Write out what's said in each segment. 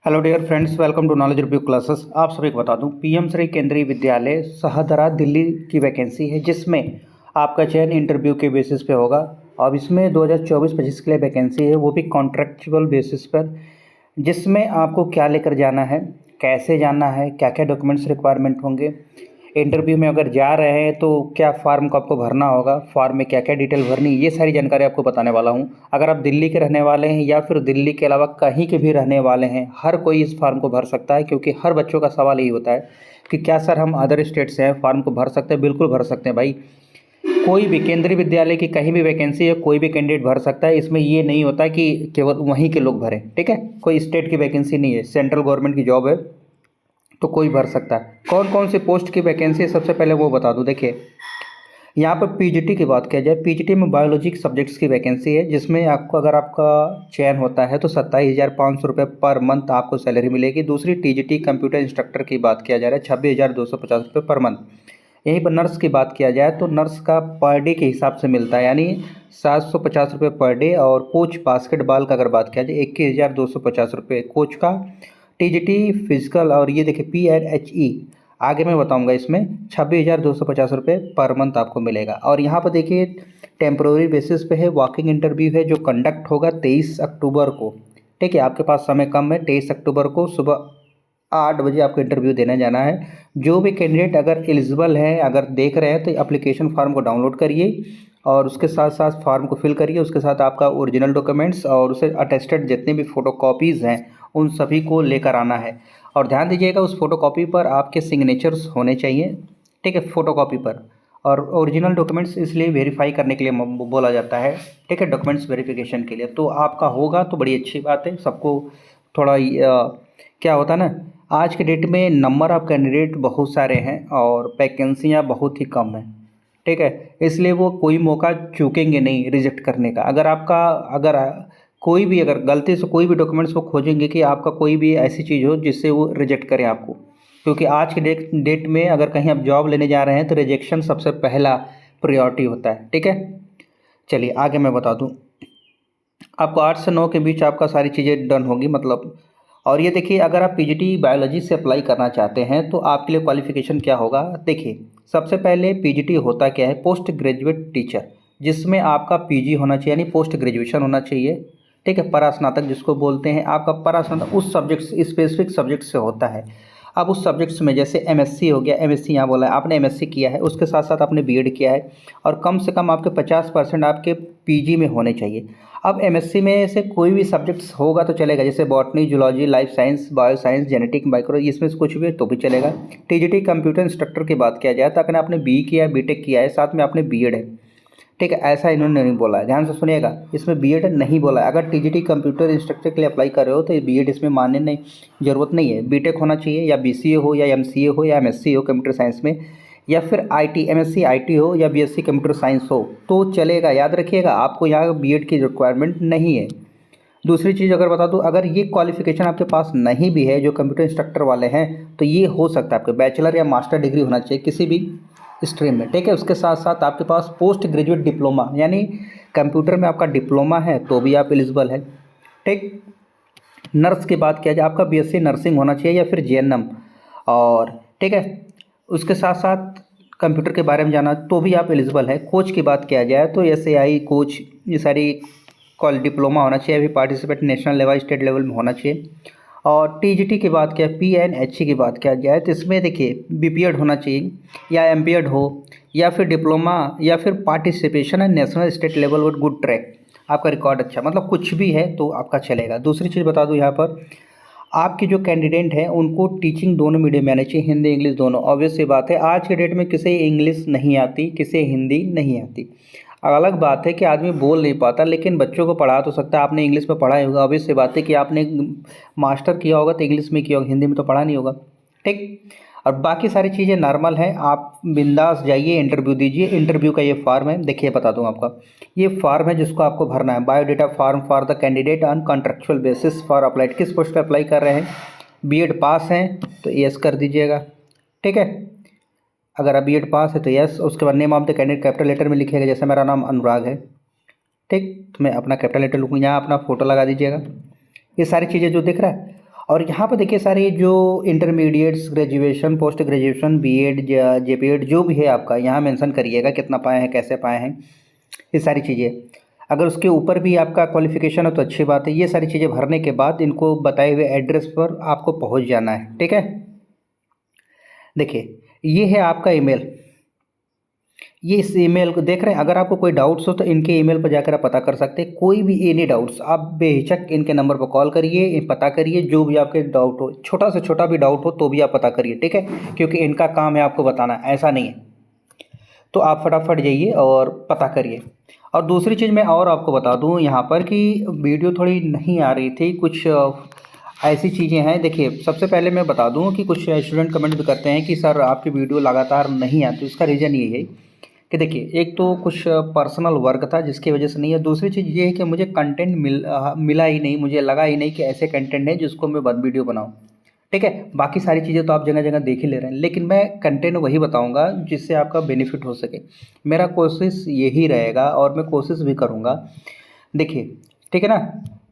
Hello dear friends, welcome to knowledge review classes. आप सभी को बता दूं, पीएम श्री केंद्रीय विद्यालय सहदरा दिल्ली की वैकेंसी है, जिसमें आपका चयन इंटरव्यू के बेसिस पे होगा। अब इसमें 2024-25 के लिए वैकेंसी है, वो भी कॉन्ट्रैक्चुअल बेसिस पर, जिसमें आपको क्या लेकर जाना है, कैसे जाना है, क्या क्या डॉक्यूमेंट्स रिक्वायरमेंट होंगे, इंटरव्यू में अगर जा रहे हैं तो क्या फॉर्म को आपको भरना होगा, फॉर्म में क्या क्या डिटेल भरनी, ये सारी जानकारी आपको बताने वाला हूँ। अगर आप दिल्ली के रहने वाले हैं या फिर दिल्ली के अलावा कहीं के भी रहने वाले हैं, हर कोई इस फॉर्म को भर सकता है, क्योंकि हर बच्चों का सवाल यही होता है कि क्या सर हम अदर स्टेट से हैं, फॉर्म को भर सकते हैं। बिल्कुल भर सकते हैं भाई, कोई भी केंद्रीय विद्यालय की कहीं भी वैकेंसी है, कोई भी कैंडिडेट भर सकता है। इसमें ये नहीं होता कि केवल वहीं के लोग भरें, ठीक है। कोई स्टेट की वैकेंसी नहीं है, सेंट्रल गवर्नमेंट की जॉब है तो कोई भर सकता है। कौन कौन सी पोस्ट की वैकेंसी है सबसे पहले वो बता दूं। देखिए, यहाँ पर पीजीटी की बात किया जाए, पीजीटी में बायोलॉजी सब्जेक्ट्स की वैकेंसी है, जिसमें आपको अगर आपका चयन होता है तो 27,500 रुपये पर मंथ आपको सैलरी मिलेगी। दूसरी टीजीटी कंप्यूटर इंस्ट्रक्टर की बात किया जा रहा है, 26,250 रुपये पर मंथ। यहीं पर नर्स की बात किया जाए तो नर्स का पर डे के हिसाब से मिलता है, यानी 750 रुपये पर डे। और कोच बास्केटबॉल का अगर बात किया जाए, 21,250 रुपये कोच का। टीजीटी फिजिकल और ये देखिए PNHE आगे मैं बताऊंगा, इसमें 26,250 रुपये पर मंथ आपको मिलेगा। और यहाँ पर देखिए टेम्प्रोरी बेसिस पे है, वॉकिंग इंटरव्यू है जो कंडक्ट होगा 23 अक्टूबर को। ठीक है, आपके पास समय कम है, 23 अक्टूबर को सुबह 8 बजे आपको इंटरव्यू देने जाना है। जो भी कैंडिडेट अगर एलिजिबल है, अगर देख रहे हैं, तो एप्लीकेशन फॉर्म को डाउनलोड करिए और उसके साथ साथ फॉर्म को फिल करिए। उसके साथ आपका ओरिजिनल डॉक्यूमेंट्स और उसे अटेस्टेड जितने भी फ़ोटो कॉपीज़ हैं उन सभी को लेकर आना है। और ध्यान दीजिएगा, उस फोटो कॉपी पर आपके सिग्नेचर्स होने चाहिए, ठीक है, फोटो कॉपी पर। और ओरिजिनल डॉक्यूमेंट्स इसलिए वेरीफाई करने के लिए बोला जाता है, ठीक है, डॉक्यूमेंट्स वेरिफिकेशन के लिए। तो आपका होगा तो बड़ी अच्छी बात है। सबको थोड़ा क्या होता है ना, आज के डेट में नंबर ऑफ़ कैंडिडेट बहुत सारे हैं और वैकेंसियाँ बहुत ही कम हैं, ठीक है। इसलिए वो कोई मौका चूकेंगे नहीं रिजेक्ट करने का। अगर आपका अगर कोई भी अगर गलती से कोई भी डॉक्यूमेंट्स वो खोजेंगे कि आपका कोई भी ऐसी चीज़ हो जिससे वो रिजेक्ट करें आपको, क्योंकि आज के डेट में अगर कहीं आप जॉब लेने जा रहे हैं तो रिजेक्शन सबसे पहला प्रायोरिटी होता है, ठीक है। चलिए आगे मैं बता दूं, आपको 8 से 9 के बीच आपका सारी चीज़ें डन होगी, मतलब। और ये देखिए, अगर आप पीजीटी बायोलॉजी से अप्लाई करना चाहते हैं तो आपके लिए क्वालिफिकेशन क्या होगा। देखिए, सबसे पहले पीजीटी होता क्या है, पोस्ट ग्रेजुएट टीचर, जिसमें आपका पीजी होना चाहिए, यानी पोस्ट ग्रेजुएशन होना चाहिए, ठीक है। परास्नातक जिसको बोलते हैं, आपका परास्नातक उस सब्जेक्ट स्पेसिफिक सब्जेक्ट से होता है। अब उस सब्जेक्ट्स में जैसे एमएससी हो गया, एमएससी यहाँ बोला है, आपने एमएससी किया है, उसके साथ साथ आपने बीएड किया है, और कम से कम आपके 50% आपके पीजी में होने चाहिए। अब एमएससी में से कोई भी सब्जेक्ट्स होगा तो चलेगा, जैसे botany, zoology, life science, bio science, genetic, micro, इसमें से कुछ भी तो भी चलेगा। टीजीटी कंप्यूटर इंस्ट्रक्टर की बात किया जाए तो अगर आपने बी किया है, बीटेक किया है, साथ में आपने बीएड है, ठीक है, ऐसा इन्होंने नहीं बोला है, ध्यान से सुनिएगा, इसमें बीएड नहीं बोला है। अगर टीजीटी कंप्यूटर इंस्ट्रक्टर के लिए अप्लाई कर रहे हो तो ये बीएड इसमें मानने नहीं ज़रूरत नहीं है। बीटेक होना चाहिए, या बीसीए हो, या एमसीए हो, या एमएससी हो कंप्यूटर साइंस में, या फिर आईटी एमएससी आईटी हो, या बीएससी कंप्यूटर साइंस हो तो चलेगा। याद रखिएगा, आपको यहाँ बीएड की रिक्वायरमेंट नहीं है। दूसरी चीज़ अगर बता दूँ, अगर ये क्वालिफिकेशन आपके पास नहीं भी है, जो कंप्यूटर इंस्ट्रक्टर वाले हैं, तो ये हो सकता है आपके बैचलर या मास्टर डिग्री होना चाहिए किसी भी स्ट्रीम में, ठीक है। उसके साथ साथ आपके पास पोस्ट ग्रेजुएट डिप्लोमा, यानी कंप्यूटर में आपका डिप्लोमा है तो भी आप एलिजिबल है, ठीक। नर्स की बात किया जाए, आपका बीएससी नर्सिंग होना चाहिए या फिर जेएनएम, और ठीक है, उसके साथ साथ कंप्यूटर के बारे में जाना तो भी आप एलिजिबल है। कोच की बात किया जाए तो एसएआई कोच, ये सारी कॉल डिप्लोमा होना चाहिए, अभी participate national level state level में होना चाहिए। और टीजीटी की बात किया, पीएनएचई की बात किया जाए तो इसमें देखिए बीपीएड होना चाहिए, या एमपीएड हो, या फिर डिप्लोमा, या फिर पार्टिसिपेशन है नेशनल स्टेट लेवल और गुड ट्रैक, आपका रिकॉर्ड अच्छा, मतलब कुछ भी है तो आपका चलेगा। दूसरी चीज़ बता दूं, यहाँ पर आपके जो कैंडिडेट हैं उनको टीचिंग दोनों मीडियम में आनी चाहिए, हिंदी इंग्लिश दोनों। ऑब्वियस सी बात है, आज के डेट में किसी इंग्लिश नहीं आती, किसी हिंदी नहीं आती। अलग बात है कि आदमी बोल नहीं पाता, लेकिन बच्चों को पढ़ा तो सकता है। आपने इंग्लिश में पढ़ा ही होगा, ऑब्वियस सी बात है कि आपने मास्टर किया होगा तो इंग्लिश में किया होगा, हिंदी में तो पढ़ा नहीं होगा, ठीक। और बाकी सारी चीज़ें नॉर्मल हैं, आप बिंदास जाइए, इंटरव्यू दीजिए। इंटरव्यू का ये फॉर्म है, देखिए बता दूं आपका, ये फॉर्म है जिसको आपको भरना है, biodata form for the candidate on contractual basis for applied. किस पोस्ट पे अप्लाई कर रहे हैं, बीएड पास हैं तो यस कर दीजिएगा, ठीक है। अगर आप बीएड पास है तो यस, उसके बाद name of the candidate capital letter में लिखिएगा, जैसे मेरा नाम अनुराग है, ठीक, तो मैं अपना कैपिटल लेटर लिखूँ, यहाँ अपना फ़ोटो लगा दीजिएगा। ये सारी चीज़ें जो दिख रहा है। और यहाँ पर देखिए सारे जो intermediates, graduation, post graduation, BEd या जेपीएड जो भी है आपका, यहाँ मेंशन करिएगा कितना पाए हैं, कैसे पाए हैं, ये सारी चीज़ें। अगर उसके ऊपर भी आपका क्वालिफिकेशन हो तो अच्छी बात है। ये सारी चीज़ें भरने के बाद इनको बताए हुए एड्रेस पर आपको पहुँच जाना है, ठीक है। देखिए ये है आपका ईमेल, ये इस ईमेल को देख रहे हैं। अगर आपको कोई डाउट्स हो तो इनके ईमेल पर जाकर आप पता कर सकते हैं। कोई भी एनी डाउट्स आप बेहिचक इनके नंबर पर कॉल करिए, पता करिए जो भी आपके डाउट हो, छोटा से छोटा भी डाउट हो तो भी आप पता करिए, ठीक है, क्योंकि इनका काम है आपको बताना, ऐसा नहीं है। तो आप फटाफट जाइए और पता करिए। और दूसरी चीज़ मैं और आपको बता दूं यहाँ पर कि वीडियो थोड़ी नहीं आ रही थी, कुछ ऐसी चीज़ें हैं। देखिए सबसे पहले मैं बता दूं कि कुछ स्टूडेंट कमेंट भी करते हैं कि सर आपकी वीडियो लगातार नहीं आती। इसका रीज़न ये है कि देखिए एक तो कुछ पर्सनल वर्क था जिसकी वजह से नहीं है। दूसरी चीज़ ये है कि मुझे कंटेंट मिला ही नहीं, मुझे लगा ही नहीं कि ऐसे कंटेंट है जिसको मैं बंद वीडियो बनाऊँ, ठीक है। बाकी सारी चीज़ें तो आप जगह जगह देख ही ले रहे हैं, लेकिन मैं कंटेंट वही बताऊंगा जिससे आपका बेनिफिट हो सके। मेरा कोशिश यही रहेगा और मैं कोशिश भी करूंगा। देखिए ठीक है ना,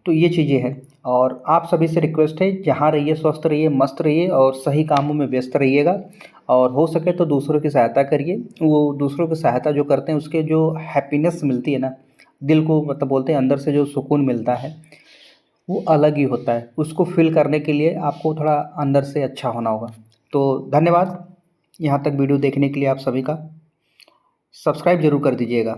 तो ये चीज़ें हैं। और आप सभी से रिक्वेस्ट है, जहाँ रहिए स्वस्थ रहिए, मस्त रहिए और सही कामों में व्यस्त रहिएगा। और हो सके तो दूसरों की सहायता करिए। वो दूसरों की सहायता जो करते हैं उसके जो हैप्पीनेस मिलती है ना, दिल को मतलब बोलते हैं अंदर से जो सुकून मिलता है वो अलग ही होता है। उसको फ़ील करने के लिए आपको थोड़ा अंदर से अच्छा होना होगा। तो धन्यवाद यहाँ तक वीडियो देखने के लिए आप सभी का। सब्सक्राइब ज़रूर कर दीजिएगा।